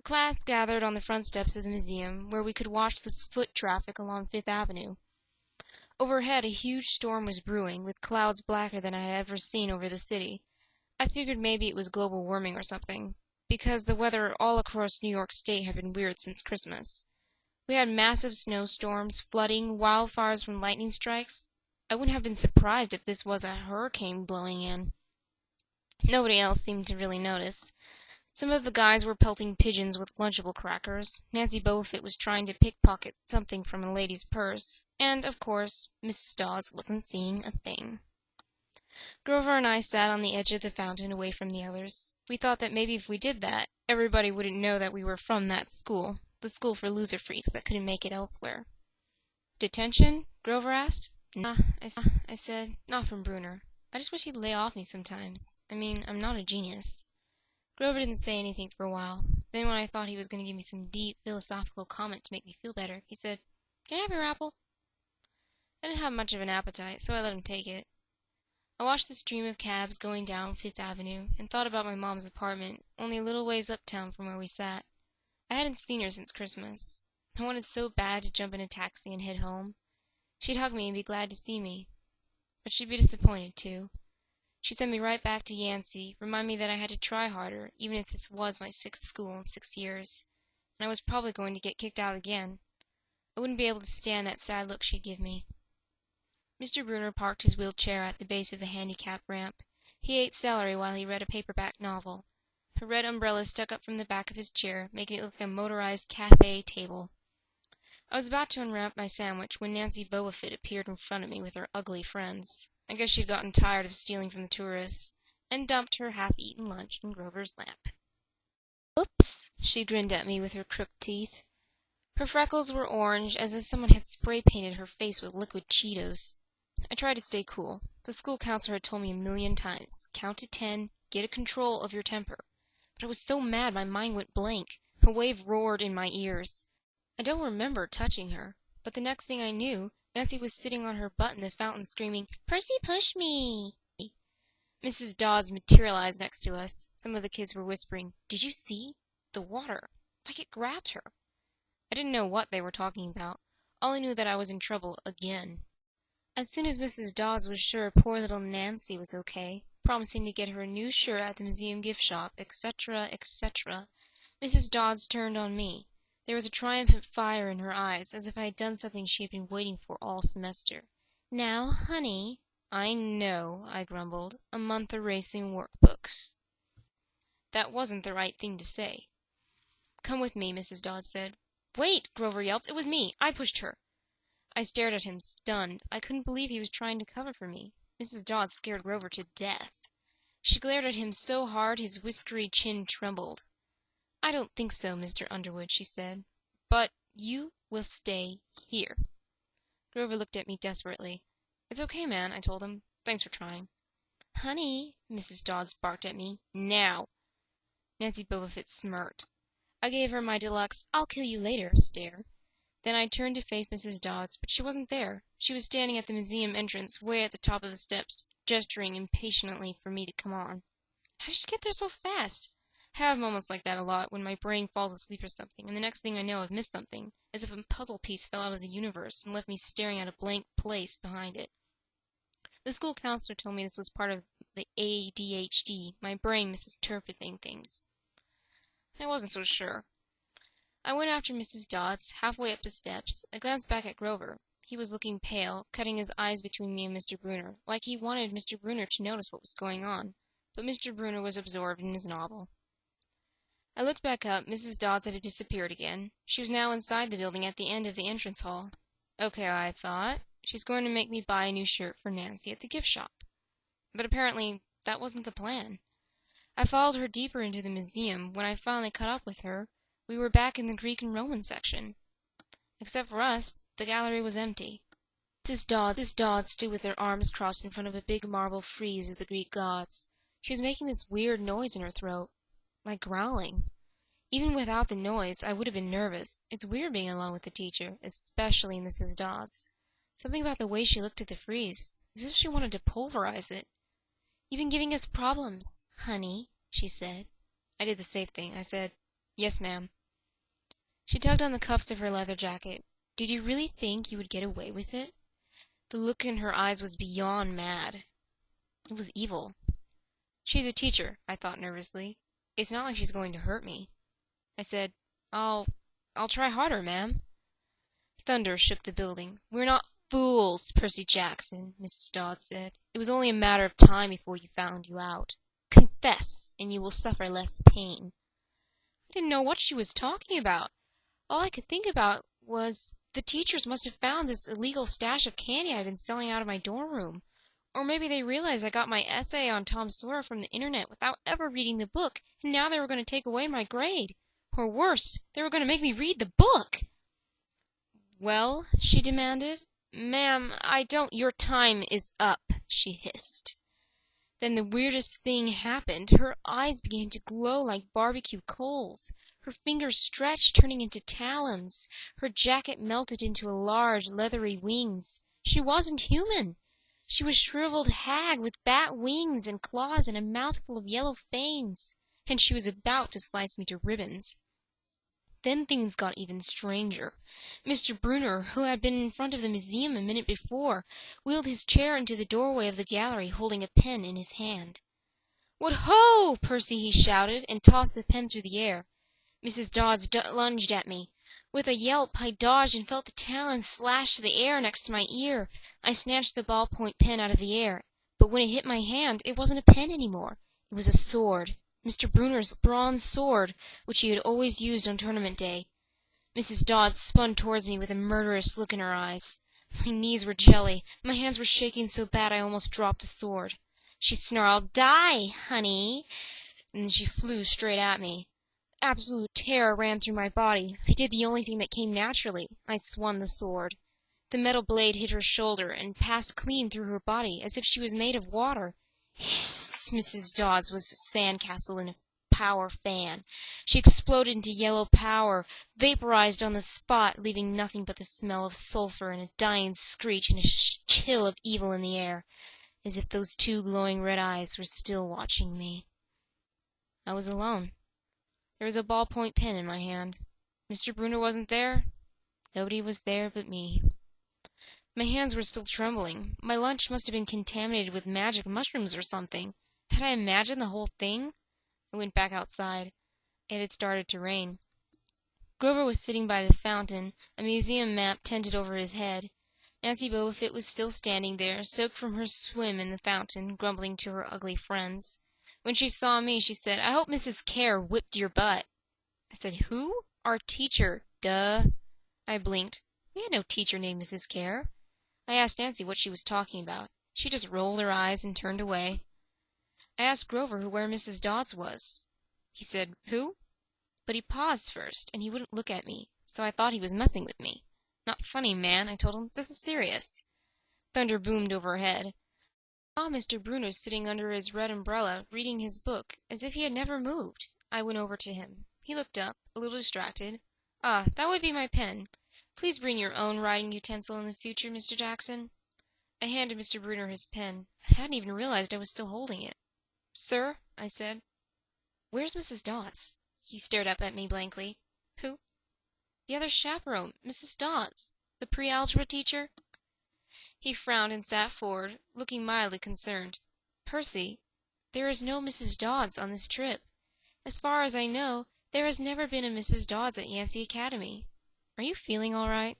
The class gathered on the front steps of the museum, where we could watch the foot traffic along Fifth Avenue. Overhead, a huge storm was brewing, with clouds blacker than I had ever seen over the city. I figured maybe it was global warming or something, because the weather all across New York State had been weird since Christmas. We had massive snowstorms, flooding, wildfires from lightning strikes. I wouldn't have been surprised if this was a hurricane blowing in. Nobody else seemed to really notice. Some of the guys were pelting pigeons with Lunchable crackers. Nancy Beaufort was trying to pickpocket something from a lady's purse. And, of course, Mrs. Dawes wasn't seeing a thing. Grover and I sat on the edge of the fountain away from the others. We thought that maybe if we did that, everybody wouldn't know that we were from that school, the school for loser freaks that couldn't make it elsewhere. Detention? Grover asked. Nah, I said, not from Bruner. I just wish he'd lay off me sometimes. I mean, I'm not a genius. Grover didn't say anything for a while. Then when I thought he was going to give me some deep, philosophical comment to make me feel better, he said, "Can I have your apple?" I didn't have much of an appetite, so I let him take it. I watched the stream of cabs going down Fifth Avenue and thought about my mom's apartment, only a little ways uptown from where we sat. I hadn't seen her since Christmas. I wanted so bad to jump in a taxi and head home. She'd hug me and be glad to see me. But she'd be disappointed, too. She'd send me right back to Yancey, remind me that I had to try harder, even if this was my 6th school in 6 years, and I was probably going to get kicked out again. I wouldn't be able to stand that sad look she'd give me. Mr. Bruner parked his wheelchair at the base of the handicap ramp. He ate celery while he read a paperback novel. A red umbrella stuck up from the back of his chair, making it look like a motorized cafe table. I was about to unwrap my sandwich when Nancy Beaufort appeared in front of me with her ugly friends. I guess she'd gotten tired of stealing from the tourists, and dumped her half-eaten lunch in Grover's lap. "Oops," she grinned at me with her crooked teeth. Her freckles were orange, as if someone had spray-painted her face with liquid Cheetos. I tried to stay cool. The school counselor had told me a million times, count to 10, get a control of your temper. But I was so mad my mind went blank. A wave roared in my ears. I don't remember touching her, but the next thing I knew, Nancy was sitting on her butt in the fountain screaming, "Percy, push me!" Mrs. Dawes materialized next to us. Some of the kids were whispering, "Did you see? The water. Like it grabbed her." I didn't know what they were talking about. All I knew that I was in trouble again. As soon as Mrs. Dawes was sure poor little Nancy was okay, promising to get her a new shirt at the museum gift shop, etc., etc., Mrs. Dawes turned on me. There was a triumphant fire in her eyes, as if I had done something she had been waiting for all semester. "Now, honey—" "I know," I grumbled. "A month erasing workbooks." That wasn't the right thing to say. "Come with me," Mrs. Dawes said. "Wait!" Grover yelped. "It was me. I pushed her." I stared at him, stunned. I couldn't believe he was trying to cover for me. Mrs. Dawes scared Grover to death. She glared at him so hard his whiskery chin trembled. "I don't think so, Mr. Underwood," she said. "But you will stay here." Grover looked at me desperately. "It's okay, man," I told him. "Thanks for trying." "Honey," Mrs. Dawes barked at me. "Now!" Nancy Beaufort smirked. I gave her my deluxe "I'll kill you later" stare. Then I turned to face Mrs. Dawes, but she wasn't there. She was standing at the museum entrance, way at the top of the steps, gesturing impatiently for me to come on. How did she get there so fast? I have moments like that a lot, when my brain falls asleep or something, and the next thing I know I've missed something, as if a puzzle piece fell out of the universe and left me staring at a blank place behind it. The school counselor told me this was part of the ADHD, my brain misinterpreting things. I wasn't so sure. I went after Mrs. Dawes, halfway up the steps. I glanced back at Grover. He was looking pale, cutting his eyes between me and Mr. Bruner, like he wanted Mr. Bruner to notice what was going on. But Mr. Bruner was absorbed in his novel. I looked back up. Mrs. Dawes had disappeared again. She was now inside the building at the end of the entrance hall. Okay, I thought. She's going to make me buy a new shirt for Nancy at the gift shop. But apparently that wasn't the plan. I followed her deeper into the museum. When I finally caught up with her, we were back in the Greek and Roman section. Except for us, the gallery was empty. Mrs. Dawes stood with her arms crossed in front of a big marble frieze of the Greek gods. She was making this weird noise in her throat, like growling. Even without the noise, I would have been nervous. It's weird being alone with the teacher, especially Mrs. Dawes. Something about the way she looked at the frieze, as if she wanted to pulverize it. "You've been giving us problems, honey," she said. I did the safe thing. I said, "Yes, ma'am." She tugged on the cuffs of her leather jacket. "Did you really think you would get away with it?" The look in her eyes was beyond mad. It was evil. "She's a teacher," I thought nervously. "It's not like she's going to hurt me." I said, I'll try harder, ma'am." Thunder shook the building. "We're not fools, Percy Jackson," Mrs. Dodds said. "It was only a matter of time before you found you out. Confess, and you will suffer less pain." I didn't know what she was talking about. All I could think about was the teachers must have found this illegal stash of candy I'd been selling out of my dorm room. Or maybe they realized I got my essay on Tom Sawyer from the internet without ever reading the book, and now they were going to take away my grade. Or worse, they were going to make me read the book. "Well?" she demanded. "Ma'am, I don't—" "Your time is up," she hissed. Then the weirdest thing happened. Her eyes began to glow like barbecue coals. Her fingers stretched, turning into talons. Her jacket melted into large, leathery wings. She wasn't human. She was shriveled hag with bat wings and claws and a mouthful of yellow fangs. And she was about to slice me to ribbons. Then things got even stranger. Mr. Brunner, who had been in front of the museum a minute before, wheeled his chair into the doorway of the gallery, holding a pen in his hand. "What ho, Percy!" he shouted, and tossed the pen through the air. Mrs. Dodds lunged at me. With a yelp I dodged and felt the talons slash the air next to my ear. I snatched the ballpoint pen out of the air, but when it hit my hand it wasn't a pen any more. It was a sword. Mr. Brunner's bronze sword, which he had always used on tournament day. Mrs. Dodds spun towards me with a murderous look in her eyes. My knees were jelly. My hands were shaking so bad I almost dropped the sword. She snarled, "Die, honey!" and then she flew straight at me. Absolute terror ran through my body. I did the only thing that came naturally. I swung the sword. The metal blade hit her shoulder and passed clean through her body, as if she was made of water. Hiss! Mrs. Dodds was a sandcastle in a power fan. She exploded into yellow powder, vaporized on the spot, leaving nothing but the smell of sulphur and a dying screech and a chill of evil in the air, as if those two glowing red eyes were still watching me. I was alone. There was a ballpoint pen in my hand. Mr. Brunner wasn't there. Nobody was there but me. My hands were still trembling. My lunch must have been contaminated with magic mushrooms or something. Had I imagined the whole thing? I went back outside. It had started to rain. Grover was sitting by the fountain, a museum map tented over his head. Nancy Beaufort was still standing there, soaked from her swim in the fountain, grumbling to her ugly friends. When she saw me, she said, "I hope Mrs. Kerr whipped your butt." I said, "Who?" "Our teacher, duh." I blinked. We had no teacher named Mrs. Kerr. I asked Nancy what she was talking about. She just rolled her eyes and turned away. I asked Grover where Mrs. Dodds was. He said, "Who?" But he paused first, and he wouldn't look at me, so I thought he was messing with me. "Not funny, man," I told him. "This is serious." Thunder boomed overhead. I saw Mr. Brunner sitting under his red umbrella, reading his book, as if he had never moved. I went over to him. He looked up, a little distracted. "Ah, that would be my pen. Please bring your own writing utensil in the future, Mr. Jackson." I handed Mr. Brunner his pen. I hadn't even realized I was still holding it. "Sir?" I said. "Where's Mrs. Dodds?" He stared up at me blankly. "Who?" "The other chaperone, Mrs. Dodds. The pre-algebra teacher." He frowned and sat forward, looking mildly concerned. "Percy, there is no Mrs. Dodds on this trip. As far as I know, there has never been a Mrs. Dodds at Yancey Academy. Are you feeling all right?"